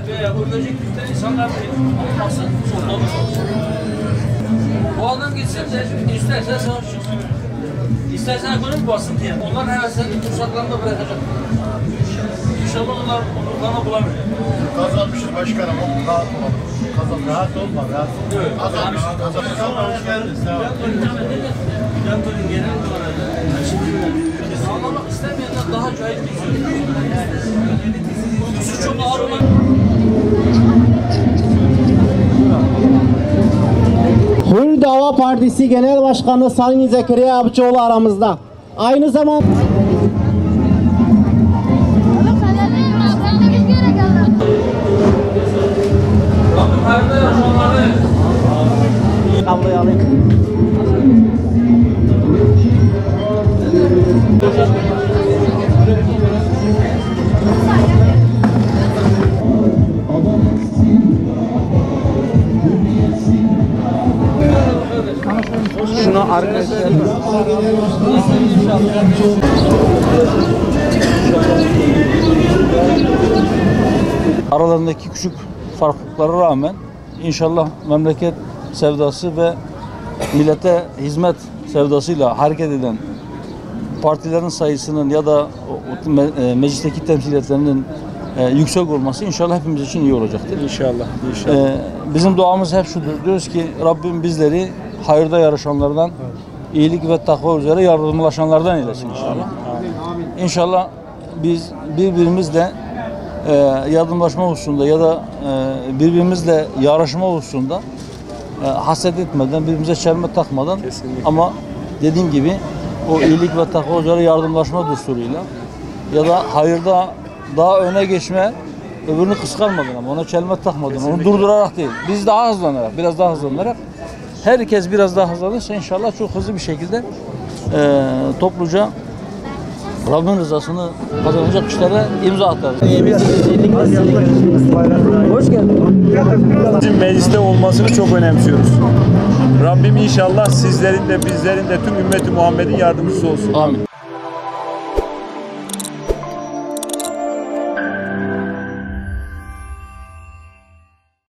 veya ölecek bütün insanlar olmasın, olmamış olsun. Bu adam gitsin de isterse savaş çıksın. İstersen ekonomi basın diye. Onların heveslerini tutsaklarında bırakacak. İnşallah onlar onurlarına bulamıyor. Kazanmışız başkanım. Rahat olma. Rahat olma. Rahat olma. Evet. Kazanmışız. Anlamak istemeyenler daha cahil bir suç çok ağır olan. Hür Dava Partisi Genel Başkanı Sayın Zekeriya Abçıoğlu aramızda. Aynı zamanda kabloyu alayım. Şunu arkadaşlar. Aralarındaki küçük farklılıklara rağmen inşallah memleket sevdası ve millete hizmet sevdasıyla hareket eden partilerin sayısının ya da meclisteki temsiliyetlerinin yüksek olması inşallah hepimiz için iyi olacaktır. İnşallah. İnşallah. Bizim duamız hep şudur. Diyoruz ki Rabbim bizleri hayırda yarışanlardan, iyilik ve takva üzere yardımlaşanlardan eylesin inşallah. İnşallah biz birbirimizle yardımlaşma hususunda ya da birbirimizle yarışma hususunda haset etmeden, birbirimize çelme takmadan ama dediğim gibi o iyilik ve takva üzere yardımlaşma düsturuyla ya da hayırda daha öne geçme, öbürünü kıskanmadan ama ona çelme takmadan, onu durdurarak değil. Biz daha hızlanarak, biraz daha hızlanarak herkes biraz daha hızlanırsa inşallah çok hızlı bir şekilde topluca Rabbin rızasını kazanacak işlere imza atarız. Hoş geldin. Bizim mecliste olmasını çok önemsiyoruz. Rabbim inşallah sizlerin de bizlerin de tüm ümmeti Muhammed'in yardımcısı olsun. Amin.